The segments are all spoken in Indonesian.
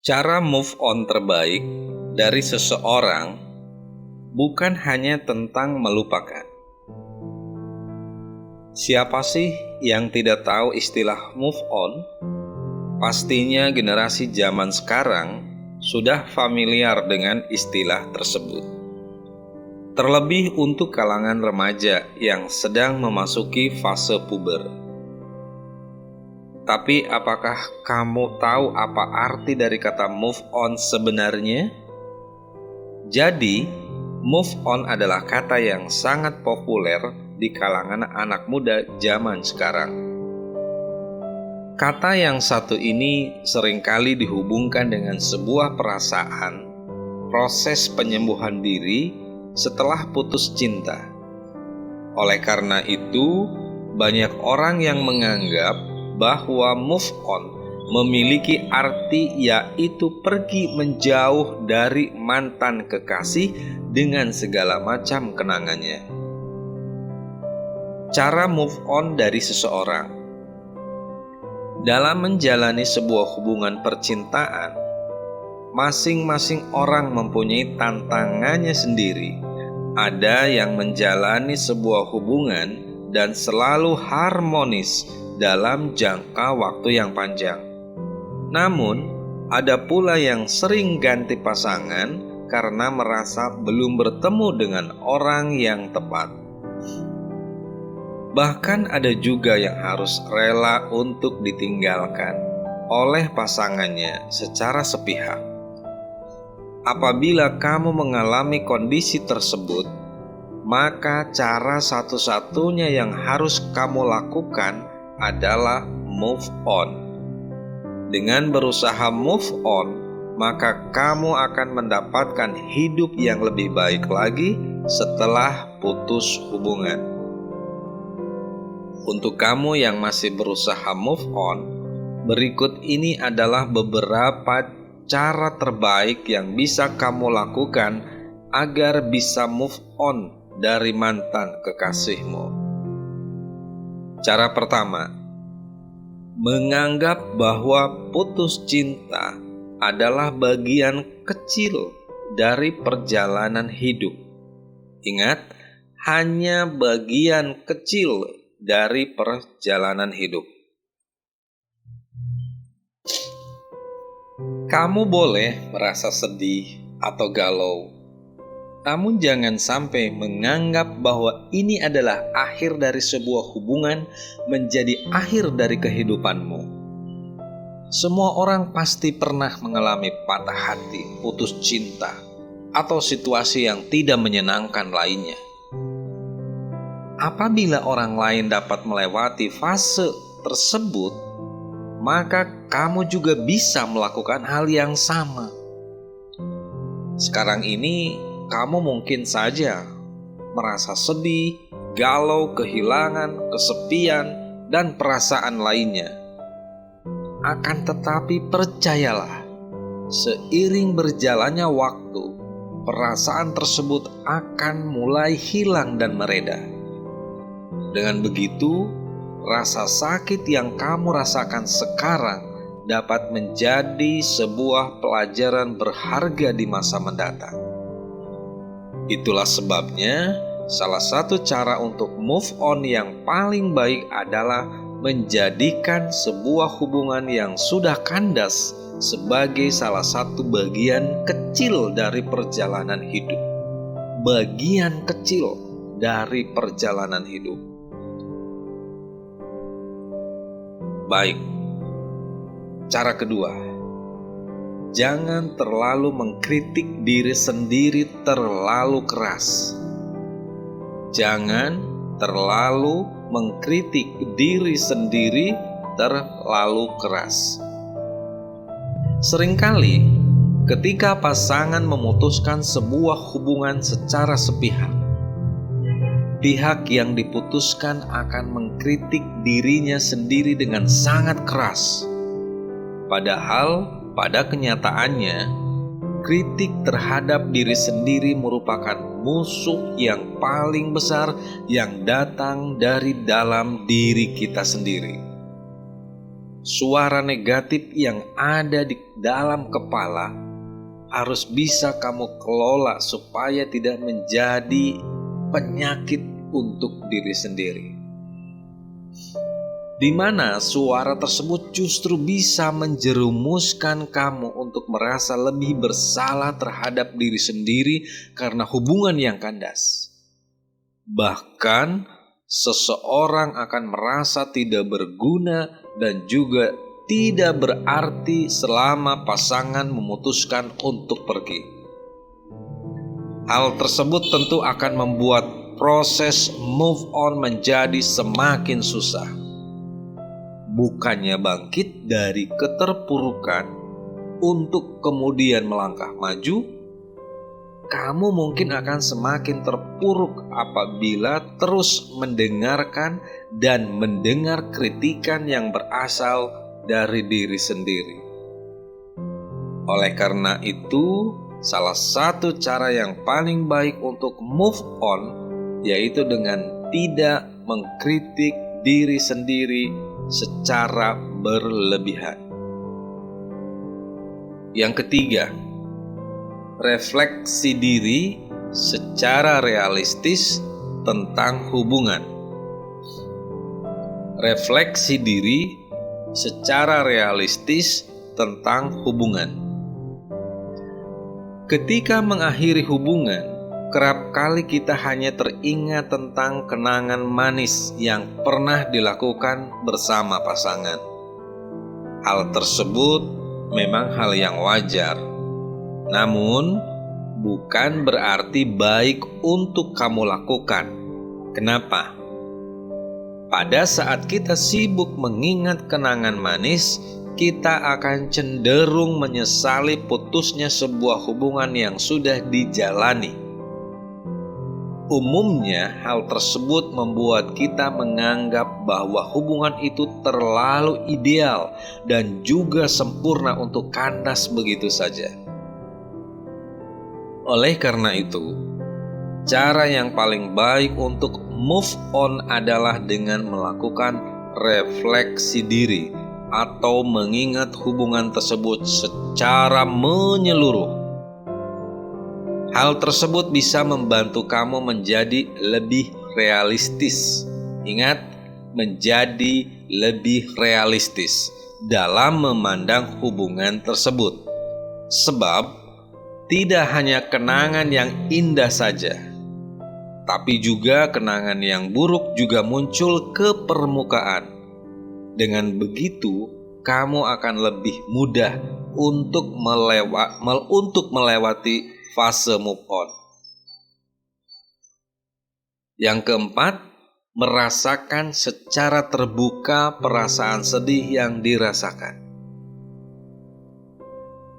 Cara move on terbaik dari seseorang bukan hanya tentang melupakan. Siapa sih yang tidak tahu istilah move on? Pastinya generasi zaman sekarang sudah familiar dengan istilah tersebut. Terlebih untuk kalangan remaja yang sedang memasuki fase puber. Tapi apakah kamu tahu apa arti dari kata move on sebenarnya? Jadi, move on adalah kata yang sangat populer di kalangan anak muda zaman sekarang. Kata yang satu ini seringkali dihubungkan dengan sebuah perasaan, proses penyembuhan diri setelah putus cinta. Oleh karena itu, banyak orang yang menganggap bahwa move on memiliki arti yaitu pergi menjauh dari mantan kekasih dengan segala macam kenangannya. Cara move on dari seseorang. Dalam menjalani sebuah hubungan percintaan, masing-masing orang mempunyai tantangannya sendiri. Ada yang menjalani sebuah hubungan dan selalu harmonis dalam jangka waktu yang panjang. Namun, ada pula yang sering ganti pasangan karena merasa belum bertemu dengan orang yang tepat. Bahkan ada juga yang harus rela untuk ditinggalkan oleh pasangannya secara sepihak. Apabila kamu mengalami kondisi tersebut, maka cara satu-satunya yang harus kamu lakukan adalah move on. Dengan berusaha move on, maka kamu akan mendapatkan hidup yang lebih baik lagi setelah putus hubungan. Untuk kamu yang masih berusaha move on, berikut ini adalah beberapa cara terbaik yang bisa kamu lakukan agar bisa move on dari mantan kekasihmu. Cara pertama, menganggap bahwa putus cinta adalah bagian kecil dari perjalanan hidup. Ingat, hanya bagian kecil dari perjalanan hidup. Kamu boleh merasa sedih atau galau, namun jangan sampai menganggap bahwa ini adalah akhir dari sebuah hubungan menjadi akhir dari kehidupanmu. Semua orang pasti pernah mengalami patah hati, putus cinta, atau situasi yang tidak menyenangkan lainnya. Apabila orang lain dapat melewati fase tersebut, maka kamu juga bisa melakukan hal yang sama. Sekarang ini, kamu mungkin saja merasa sedih, galau, kehilangan, kesepian, dan perasaan lainnya. Akan tetapi percayalah, seiring berjalannya waktu, perasaan tersebut akan mulai hilang dan mereda. Dengan begitu, rasa sakit yang kamu rasakan sekarang dapat menjadi sebuah pelajaran berharga di masa mendatang. Itulah sebabnya salah satu cara untuk move on yang paling baik adalah menjadikan sebuah hubungan yang sudah kandas sebagai salah satu bagian kecil dari perjalanan hidup. Bagian kecil dari perjalanan hidup. Baik, cara kedua, jangan terlalu mengkritik diri sendiri terlalu keras. Jangan terlalu mengkritik diri sendiri terlalu keras. Seringkali, ketika pasangan memutuskan sebuah hubungan secara sepihak, pihak yang diputuskan akan mengkritik dirinya sendiri dengan sangat keras. Padahal, pada kenyataannya, kritik terhadap diri sendiri merupakan musuh yang paling besar yang datang dari dalam diri kita sendiri. suara negatif yang ada di dalam kepala harus bisa kamu kelola supaya tidak menjadi penyakit untuk diri sendiri. Di mana suara tersebut justru bisa menjerumuskan kamu untuk merasa lebih bersalah terhadap diri sendiri karena hubungan yang kandas. Bahkan seseorang akan merasa tidak berguna dan juga tidak berarti selama pasangan memutuskan untuk pergi. Hal tersebut tentu akan membuat proses move on menjadi semakin susah. Bukannya bangkit dari keterpurukan untuk kemudian melangkah maju, kamu mungkin akan semakin terpuruk apabila terus mendengarkan dan mendengar kritikan yang berasal dari diri sendiri. Oleh karena itu, salah satu cara yang paling baik untuk move on yaitu dengan tidak mengkritik diri sendiri secara berlebihan. Yang ketiga, refleksi diri secara realistis tentang hubungan. Refleksi diri secara realistis tentang hubungan. Ketika mengakhiri hubungan, kerap kali kita hanya teringat tentang kenangan manis yang pernah dilakukan bersama pasangan. Hal tersebut memang hal yang wajar. Namun, bukan berarti baik untuk kamu lakukan. Kenapa? Pada saat kita sibuk mengingat kenangan manis, kita akan cenderung menyesali putusnya sebuah hubungan yang sudah dijalani. Umumnya, hal tersebut membuat kita menganggap bahwa hubungan itu terlalu ideal dan juga sempurna untuk kandas begitu saja. Oleh karena itu, cara yang paling baik untuk move on adalah dengan melakukan refleksi diri atau mengingat hubungan tersebut secara menyeluruh. Hal tersebut bisa membantu kamu menjadi lebih realistis. Ingat, menjadi lebih realistis dalam memandang hubungan tersebut. Sebab, tidak hanya kenangan yang indah saja, tapi juga kenangan yang buruk juga muncul ke permukaan. Dengan begitu, kamu akan lebih mudah untuk melewati fase move on. Yang keempat, merasakan secara terbuka perasaan sedih yang dirasakan.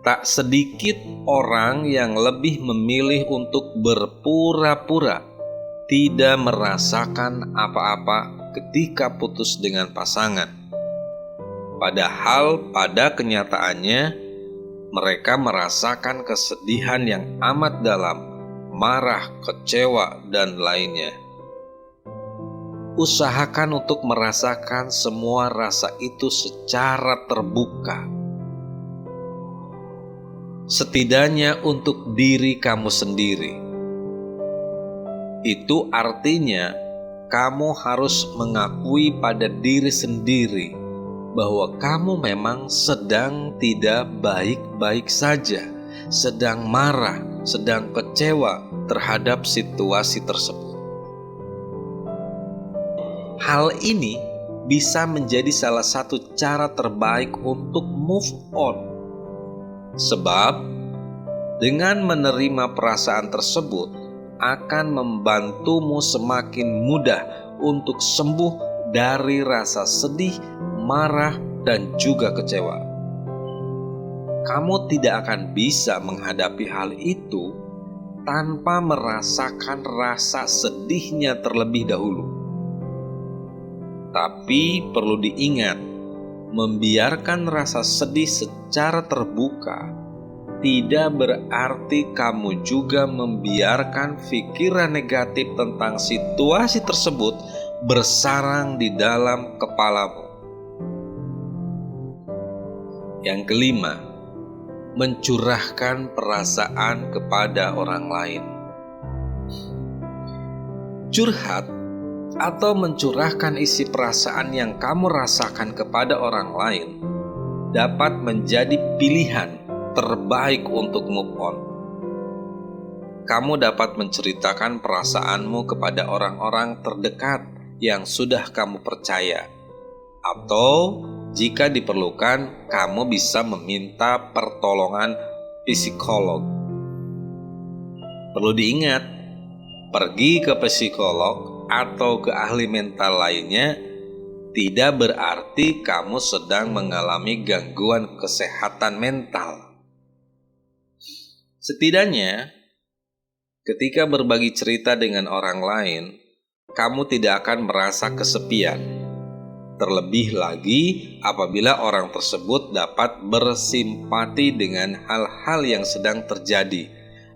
Tak sedikit orang yang lebih memilih untuk berpura-pura tidak merasakan apa-apa ketika putus dengan pasangan. Padahal pada kenyataannya mereka merasakan kesedihan yang amat dalam, marah, kecewa, dan lainnya. Usahakan untuk merasakan semua rasa itu secara terbuka. Setidaknya untuk diri kamu sendiri. Itu artinya kamu harus mengakui pada diri sendiri bahwa kamu memang sedang tidak baik-baik saja, sedang marah, sedang kecewa terhadap situasi tersebut. Hal ini bisa menjadi salah satu cara terbaik untuk move on. Sebab, dengan menerima perasaan tersebut akan membantumu semakin mudah untuk sembuh dari rasa sedih, marah, dan juga kecewa. Kamu tidak akan bisa menghadapi hal itu tanpa merasakan rasa sedihnya terlebih dahulu. Tapi perlu diingat, membiarkan rasa sedih secara terbuka tidak berarti kamu juga membiarkan pikiran negatif tentang situasi tersebut bersarang di dalam kepalamu. Yang kelima, mencurahkan perasaan kepada orang lain. Curhat atau mencurahkan isi perasaan yang kamu rasakan kepada orang lain dapat menjadi pilihan terbaik untuk move on. Kamu dapat menceritakan perasaanmu kepada orang-orang terdekat yang sudah kamu percaya, atau jika diperlukan, kamu bisa meminta pertolongan psikolog. Perlu diingat, pergi ke psikolog atau ke ahli mental lainnya tidak berarti kamu sedang mengalami gangguan kesehatan mental. Setidaknya, ketika berbagi cerita dengan orang lain, kamu tidak akan merasa kesepian. Terlebih lagi apabila orang tersebut dapat bersimpati dengan hal-hal yang sedang terjadi,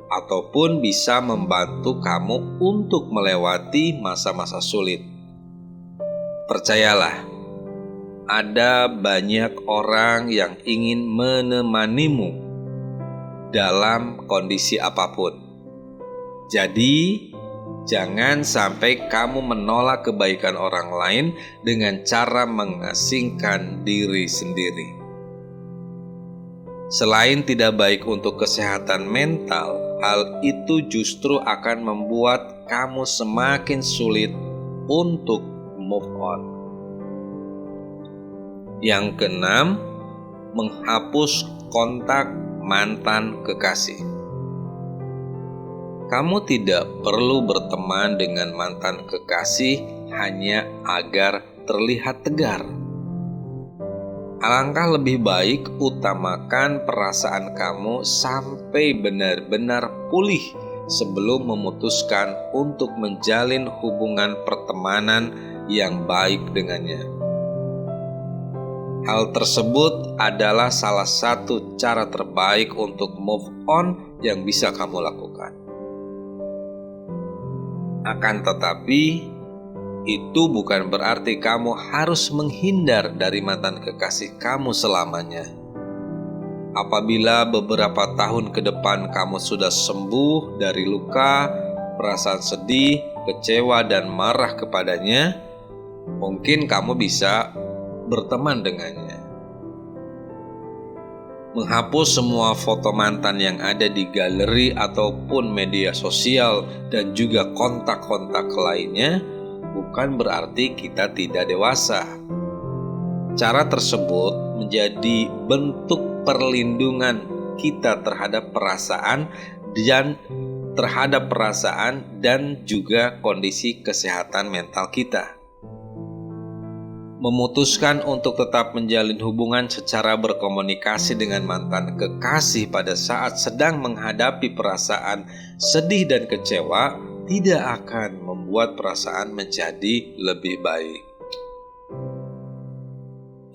ataupun bisa membantu kamu untuk melewati masa-masa sulit. Percayalah, ada banyak orang yang ingin menemanimu dalam kondisi apapun. Jadi, jangan sampai kamu menolak kebaikan orang lain dengan cara mengasingkan diri sendiri. Selain tidak baik untuk kesehatan mental, hal itu justru akan membuat kamu semakin sulit untuk move on. Yang keenam, menghapus kontak mantan kekasih. Kamu tidak perlu berteman dengan mantan kekasih hanya agar terlihat tegar. Alangkah lebih baik utamakan perasaan kamu sampai benar-benar pulih sebelum memutuskan untuk menjalin hubungan pertemanan yang baik dengannya. Hal tersebut adalah salah satu cara terbaik untuk move on yang bisa kamu lakukan. Akan tetapi, itu bukan berarti kamu harus menghindar dari mantan kekasih kamu selamanya. Apabila beberapa tahun ke depan kamu sudah sembuh dari luka, perasaan sedih, kecewa, dan marah kepadanya, mungkin kamu bisa berteman dengannya. Menghapus semua foto mantan yang ada di galeri ataupun media sosial dan juga kontak-kontak lainnya bukan berarti kita tidak dewasa. Cara tersebut menjadi bentuk perlindungan kita terhadap perasaan dan juga kondisi kesehatan mental kita. Memutuskan untuk tetap menjalin hubungan secara berkomunikasi dengan mantan kekasih pada saat sedang menghadapi perasaan sedih dan kecewa tidak akan membuat perasaan menjadi lebih baik.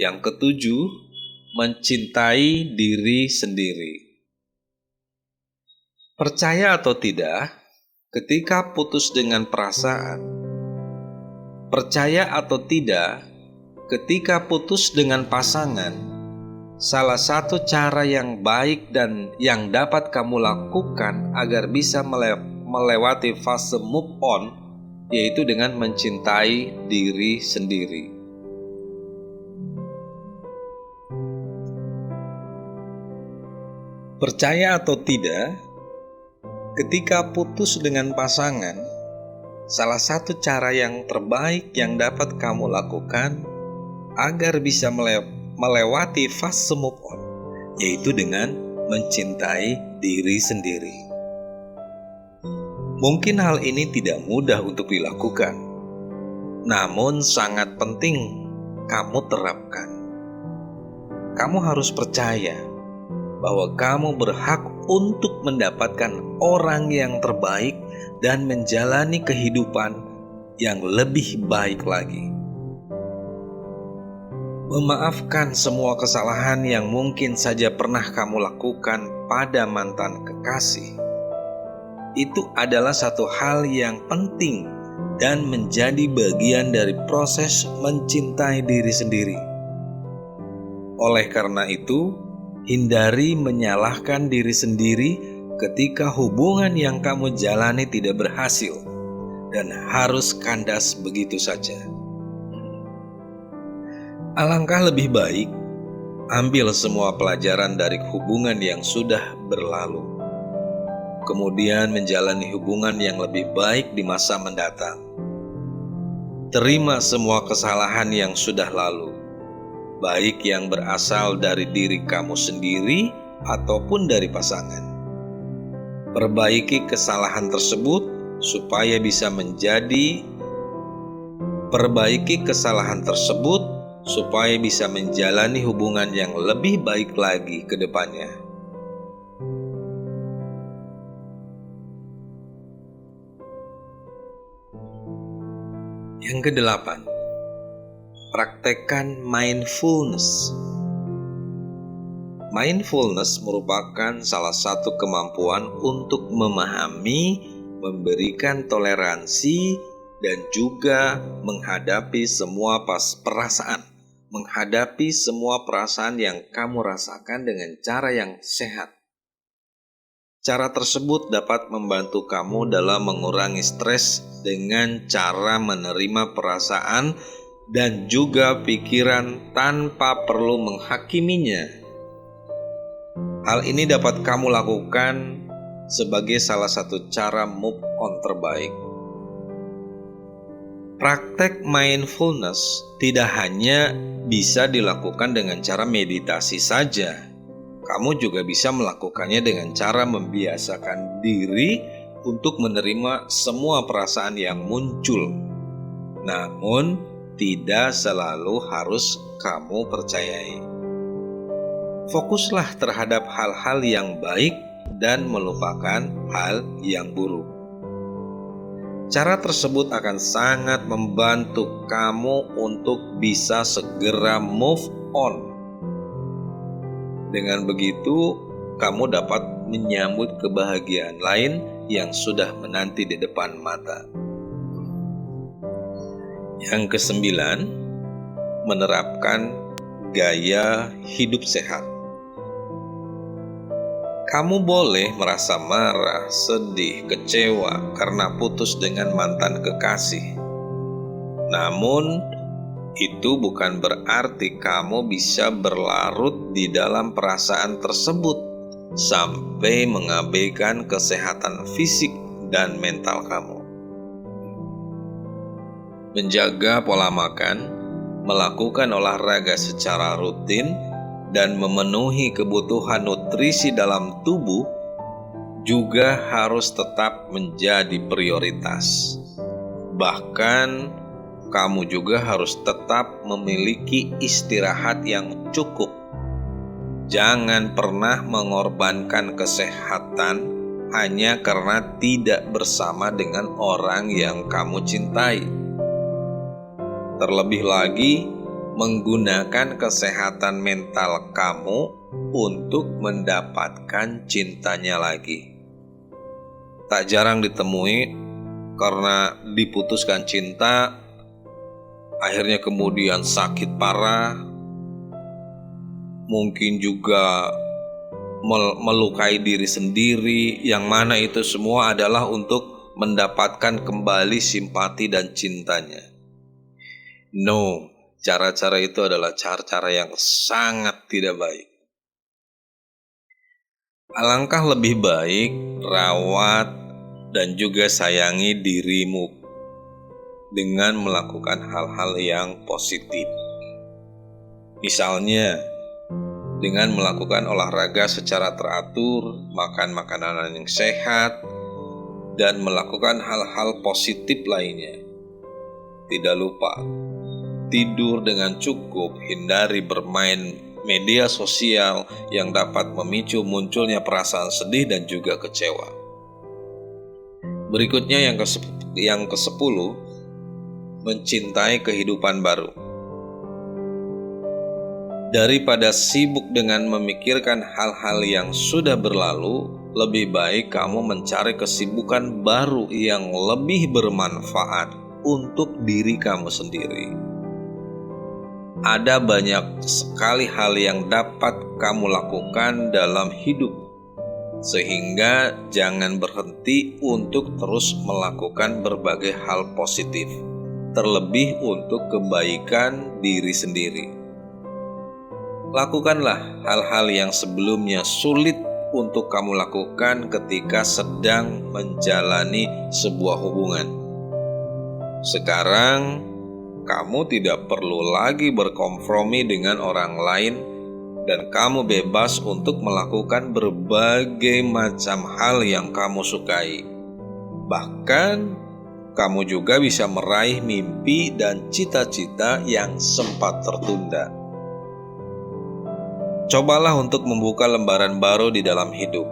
Yang ketujuh, mencintai diri sendiri. Percaya atau tidak, ketika putus dengan perasaan, percaya atau tidak, ketika putus dengan pasangan, salah satu cara yang baik dan yang dapat kamu lakukan agar bisa melewati fase move on, yaitu dengan mencintai diri sendiri. Percaya atau tidak, ketika putus dengan pasangan, salah satu cara yang terbaik yang dapat kamu lakukan agar bisa melewati fase move on, yaitu dengan mencintai diri sendiri. Mungkin hal ini tidak mudah untuk dilakukan, namun sangat penting kamu terapkan. Kamu harus percaya bahwa kamu berhak untuk mendapatkan orang yang terbaik dan menjalani kehidupan yang lebih baik lagi. Memaafkan semua kesalahan yang mungkin saja pernah kamu lakukan pada mantan kekasih. Itu adalah satu hal yang penting dan menjadi bagian dari proses mencintai diri sendiri. Oleh karena itu, hindari menyalahkan diri sendiri ketika hubungan yang kamu jalani tidak berhasil dan harus kandas begitu saja. Alangkah lebih baik ambil semua pelajaran dari hubungan yang sudah berlalu, kemudian menjalani hubungan yang lebih baik di masa mendatang. Terima semua kesalahan yang sudah lalu, baik yang berasal dari diri kamu sendiri ataupun dari pasangan. Perbaiki kesalahan tersebut supaya bisa menjalani hubungan yang lebih baik lagi ke depannya. Yang kedelapan, praktekkan mindfulness. Mindfulness merupakan salah satu kemampuan untuk memahami, memberikan toleransi, dan juga menghadapi semua perasaan yang kamu rasakan dengan cara yang sehat. Cara tersebut dapat membantu kamu dalam mengurangi stres dengan cara menerima perasaan dan juga pikiran tanpa perlu menghakiminya. Hal ini dapat kamu lakukan sebagai salah satu cara move on terbaik. Praktek mindfulness tidak hanya bisa dilakukan dengan cara meditasi saja. Kamu juga bisa melakukannya dengan cara membiasakan diri untuk menerima semua perasaan yang muncul. Namun, tidak selalu harus kamu percayai. Fokuslah terhadap hal-hal yang baik dan melupakan hal yang buruk. Cara tersebut akan sangat membantu kamu untuk bisa segera move on. Dengan begitu, kamu dapat menyambut kebahagiaan lain yang sudah menanti di depan mata. Yang kesembilan, menerapkan gaya hidup sehat. Kamu boleh merasa marah, sedih, kecewa karena putus dengan mantan kekasih. Namun, itu bukan berarti kamu bisa berlarut di dalam perasaan tersebut sampai mengabaikan kesehatan fisik dan mental kamu. Menjaga pola makan, melakukan olahraga secara rutin, dan memenuhi kebutuhan nutrisi dalam tubuh juga harus tetap menjadi prioritas. Bahkan, kamu juga harus tetap memiliki istirahat yang cukup. Jangan pernah mengorbankan kesehatan hanya karena tidak bersama dengan orang yang kamu cintai. Terlebih lagi, menggunakan kesehatan mental kamu untuk mendapatkan cintanya lagi. Tak jarang ditemui karena diputuskan cinta, akhirnya kemudian sakit parah, mungkin juga melukai diri sendiri, yang mana itu semua adalah untuk mendapatkan kembali simpati dan cintanya. No, cara-cara itu adalah cara-cara yang sangat tidak baik. Alangkah lebih baik rawat dan juga sayangi dirimu dengan melakukan hal-hal yang positif. Misalnya, dengan melakukan olahraga secara teratur, makan makanan yang sehat, dan melakukan hal-hal positif lainnya. Tidak lupa, tidur dengan cukup, hindari bermain media sosial yang dapat memicu munculnya perasaan sedih dan juga kecewa. Berikutnya yang ke-10, mencintai kehidupan baru. Daripada sibuk dengan memikirkan hal-hal yang sudah berlalu, lebih baik kamu mencari kesibukan baru yang lebih bermanfaat untuk diri kamu sendiri. Ada banyak sekali hal yang dapat kamu lakukan dalam hidup, sehingga jangan berhenti untuk terus melakukan berbagai hal positif, terlebih untuk kebaikan diri sendiri. Lakukanlah hal-hal yang sebelumnya sulit untuk kamu lakukan ketika sedang menjalani sebuah hubungan. Sekarang, kamu tidak perlu lagi berkompromi dengan orang lain, dan kamu bebas untuk melakukan berbagai macam hal yang kamu sukai. Bahkan, kamu juga bisa meraih mimpi dan cita-cita yang sempat tertunda. Cobalah untuk membuka lembaran baru di dalam hidup.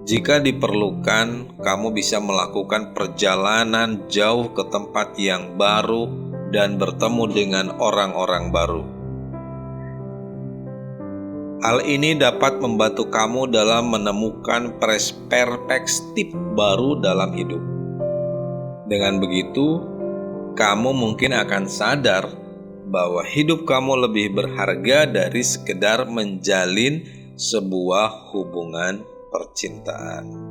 Jika diperlukan, kamu bisa melakukan perjalanan jauh ke tempat yang baru dan bertemu dengan orang-orang baru. Hal ini dapat membantu kamu dalam menemukan perspektif baru dalam hidup. Dengan begitu, kamu mungkin akan sadar bahwa hidup kamu lebih berharga dari sekedar menjalin sebuah hubungan percintaan.